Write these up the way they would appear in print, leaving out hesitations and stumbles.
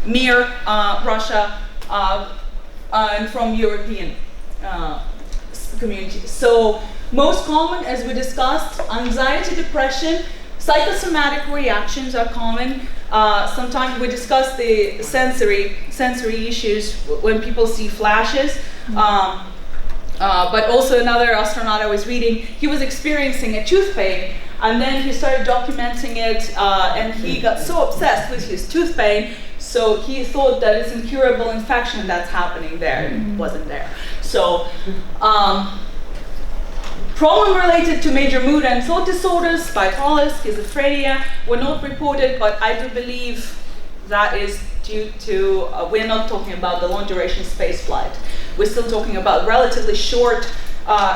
near Russia and from European communities. So most common, as we discussed, anxiety, depression, psychosomatic reactions are common. Sometimes we discuss the sensory issues when people see flashes. But also another astronaut I was reading, he was experiencing a tooth pain, and then he started documenting it, and he got so obsessed with his tooth pain, so he thought that it's incurable infection that's happening there. It wasn't there. So, problem related to major mood and thought disorders, bipolar, schizophrenia, were not reported, but I do believe that is due to, we're not talking about the long duration space flight. We're still talking about relatively short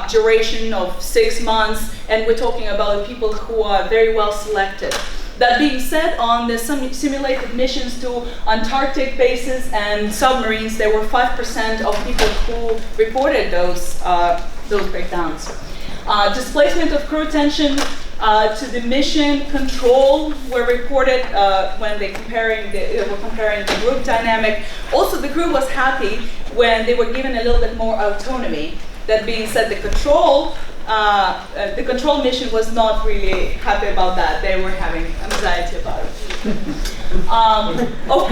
duration of 6 months, and we're talking about people who are very well selected. That being said, on the simulated missions to Antarctic bases and submarines, there were 5% of people who reported those breakdowns. Displacement of crew attention to the mission control were reported when they were comparing the group dynamic. Also, the crew was happy when they were given a little bit more autonomy. That being said, the control mission was not really happy about that. They were having anxiety about it. Of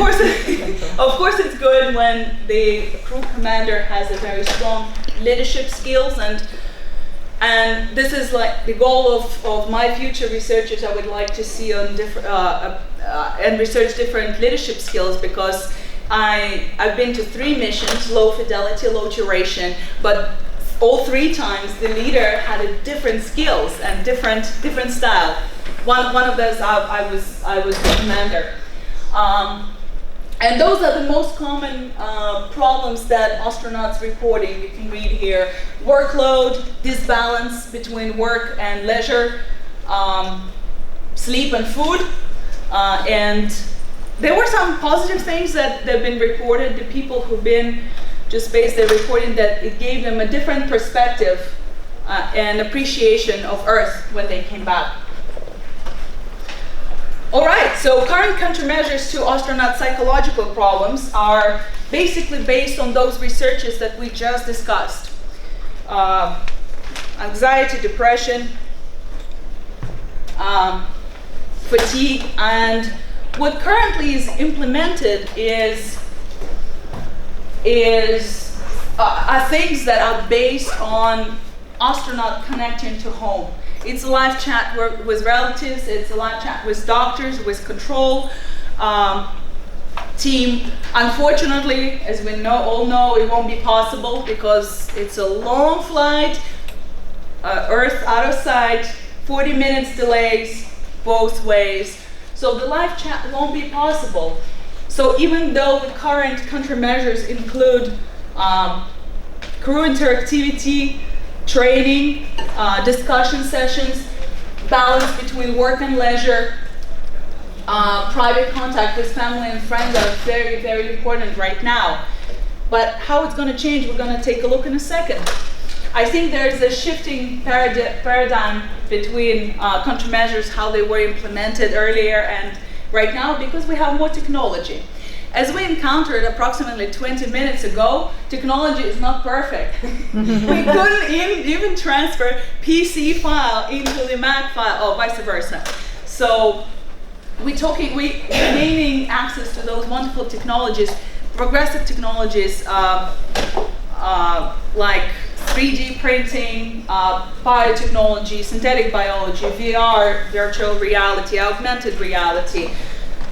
course, it's good when the crew commander has a very strong leadership skills, and this is like the goal of my future researchers. I would like to see on different and research different leadership skills, because I've been to 3 missions, low fidelity, low duration, but all 3 times the leader had a different skills and different style. One of those I was the commander. And those are the most common problems that astronauts reporting. You can read here: workload, disbalance between work and leisure, sleep and food, and there were some positive things that have been reported. The people who've been just based their reporting that it gave them a different perspective and appreciation of Earth when they came back. All right, so current countermeasures to astronaut psychological problems are basically based on those researches that we just discussed. Anxiety, depression, fatigue, and what currently is implemented are things that are based on astronaut connecting to home. It's a live chat with relatives, it's a live chat with doctors, with control team. Unfortunately, as we all know, it won't be possible because it's a long flight, Earth out of sight, 40 minutes delays both ways. So the live chat won't be possible. So even though the current countermeasures include crew interactivity, training, discussion sessions, balance between work and leisure, private contact with family and friends are very, very important right now. But how it's going to change, we're going to take a look in a second. I think there's a shifting paradigm between countermeasures, how they were implemented earlier and right now, because we have more technology. As we encountered approximately 20 minutes ago, technology is not perfect. We couldn't even transfer PC file into the Mac file, or vice versa. So we're gaining access to those wonderful technologies, progressive technologies like 3D printing, biotechnology, synthetic biology, VR, virtual reality, augmented reality.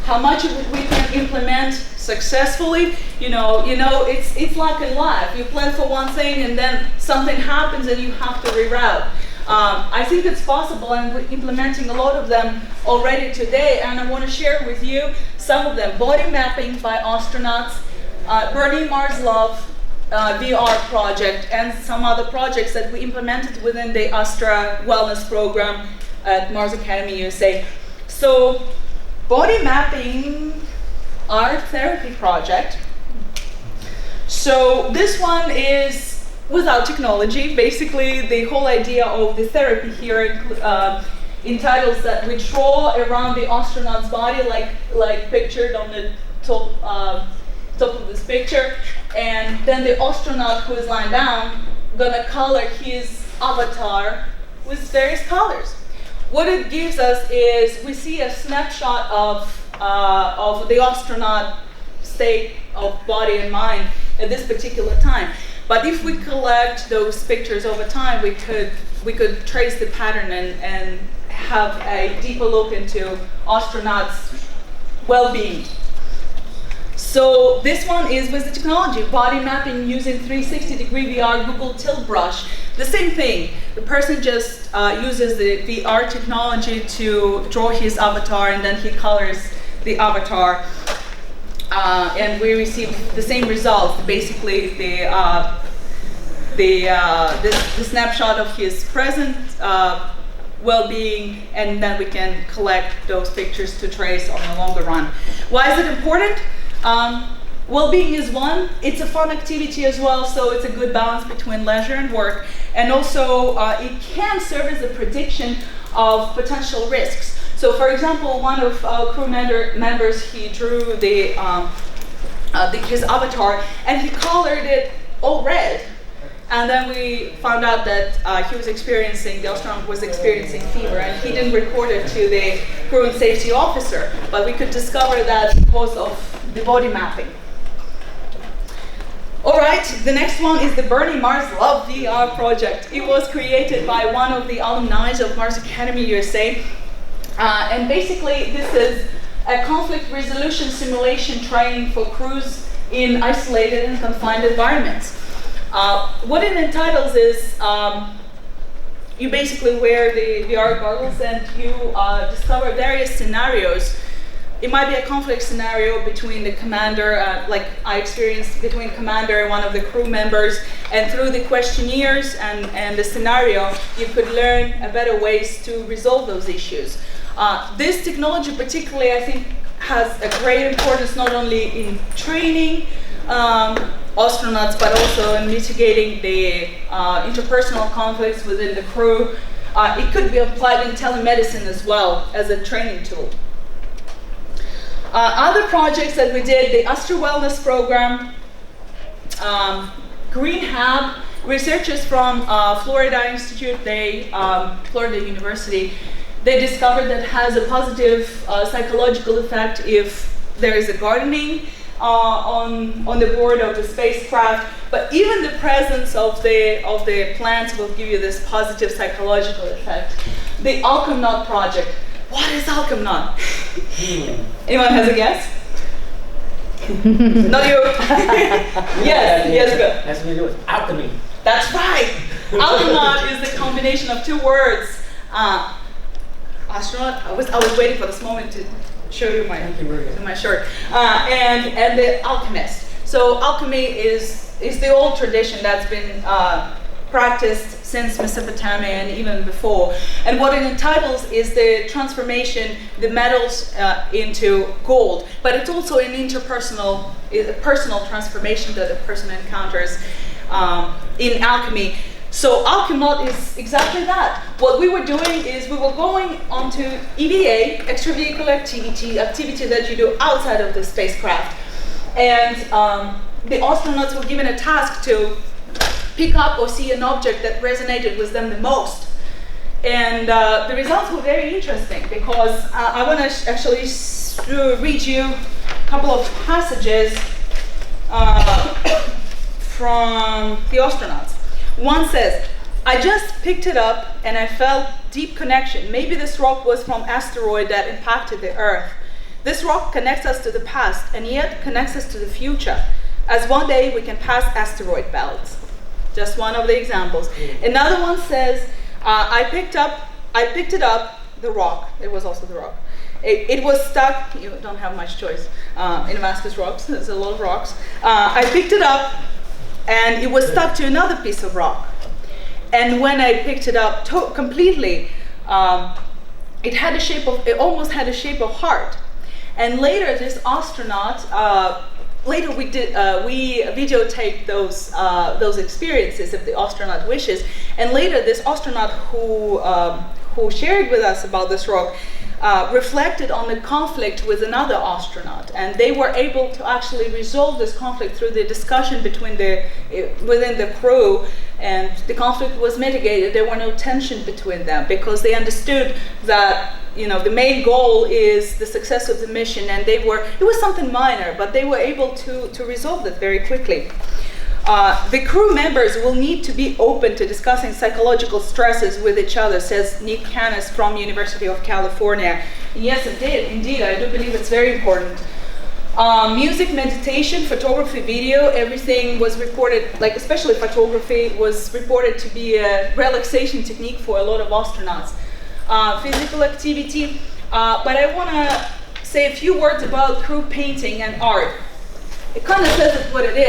How much of it we can implement successfully, it's like in life. You plan for one thing and then something happens and you have to reroute. I think it's possible, and we're implementing a lot of them already today, and I want to share with you some of them. Body mapping by astronauts, Burning Mars Love VR project, and some other projects that we implemented within the AUSTERE wellness program at Mars Academy USA. So body mapping art therapy project. So this one is without technology. Basically, the whole idea of the therapy here entitles that we draw around the astronaut's body, like pictured on the top of this picture, and then the astronaut who is lying down gonna color his avatar with various colors. What it gives us is we see a snapshot of the astronaut state of body and mind at this particular time. But if we collect those pictures over time, we could trace the pattern and have a deeper look into astronauts' well-being. So this one is with the technology, body mapping using 360-degree VR Google Tilt Brush. The same thing, the person just uses the VR technology to draw his avatar, and then he colors the avatar. And we receive the same results, basically the snapshot of his present well-being, and then we can collect those pictures to trace on the longer run. Why is it important? Well-being is one, it's a fun activity as well, so it's a good balance between leisure and work, and also it can serve as a prediction of potential risks. So for example, one of our crew members, he drew his avatar and he colored it all red. And then we found out that the astronaut was experiencing fever, and he didn't report it to the crew and safety officer, but we could discover that because of the body mapping. All right, the next one is the Bernie Mars Love VR project. It was created by one of the alumni of Mars Academy USA. And basically, this is a conflict resolution simulation training for crews in isolated and confined environments. What it entitles is you basically wear the VR goggles and you discover various scenarios. It might be a conflict scenario between the commander, like I experienced between commander and one of the crew members, and through the questionnaires and the scenario, you could learn better ways to resolve those issues. This technology particularly, I think, has a great importance not only in training astronauts, but also in mitigating the interpersonal conflicts within the crew. It could be applied in telemedicine as well as a training tool. Other projects that we did, the AUSTERE Wellness Program, Green Hab, researchers from Florida Institute, Florida University, they discovered that it has a positive psychological effect if there is a gardening on the board of the spacecraft. But even the presence of the plants will give you this positive psychological effect. The Alchemnaut project. What is Alchemnaut? Anyone has a guess? Not you. Yes, good. Has to do with alchemy. That's right. Alchemnaut is the combination of two words. Astronaut. I was waiting for this moment to show you my shirt. And the alchemist. So alchemy is the old tradition that's been practiced since Mesopotamia and even before. And what it entitles is the transformation, the metals into gold. But it's also an personal transformation that a person encounters in alchemy. So Alchemnaut is exactly that. What we were doing is we were going onto EVA, extravehicular activity that you do outside of the spacecraft. And the astronauts were given a task to pick up or see an object that resonated with them the most. And the results were very interesting because I want to actually read you a couple of passages from the astronauts. One says, I just picked it up and I felt deep connection. Maybe this rock was from an asteroid that impacted the Earth. This rock connects us to the past and yet connects us to the future, as one day we can pass asteroid belts. Just one of the examples. Another one says, I picked it up, the rock. It was also the rock. It was stuck. You don't have much choice in Damascus rocks. There's a lot of rocks. I picked it up, and it was stuck to another piece of rock. And when I picked it up completely, it almost had a shape of heart. And later, this astronaut. Later, we videotaped those experiences if the astronaut wishes. And later, this astronaut who shared with us about this rock reflected on the conflict with another astronaut, and they were able to actually resolve this conflict through the discussion between within the crew, and the conflict was mitigated. There were no tension between them because they understood that the main goal is the success of the mission, and it was something minor, but they were able to resolve it very quickly. The crew members will need to be open to discussing psychological stresses with each other, says Nick Hannes from University of California. And yes, indeed, I do believe it's very important. Music, meditation, photography, video, everything was reported, like especially photography, was reported to be a relaxation technique for a lot of astronauts. Physical activity, but I want to say a few words about crew painting and art. It kind of says it what it is.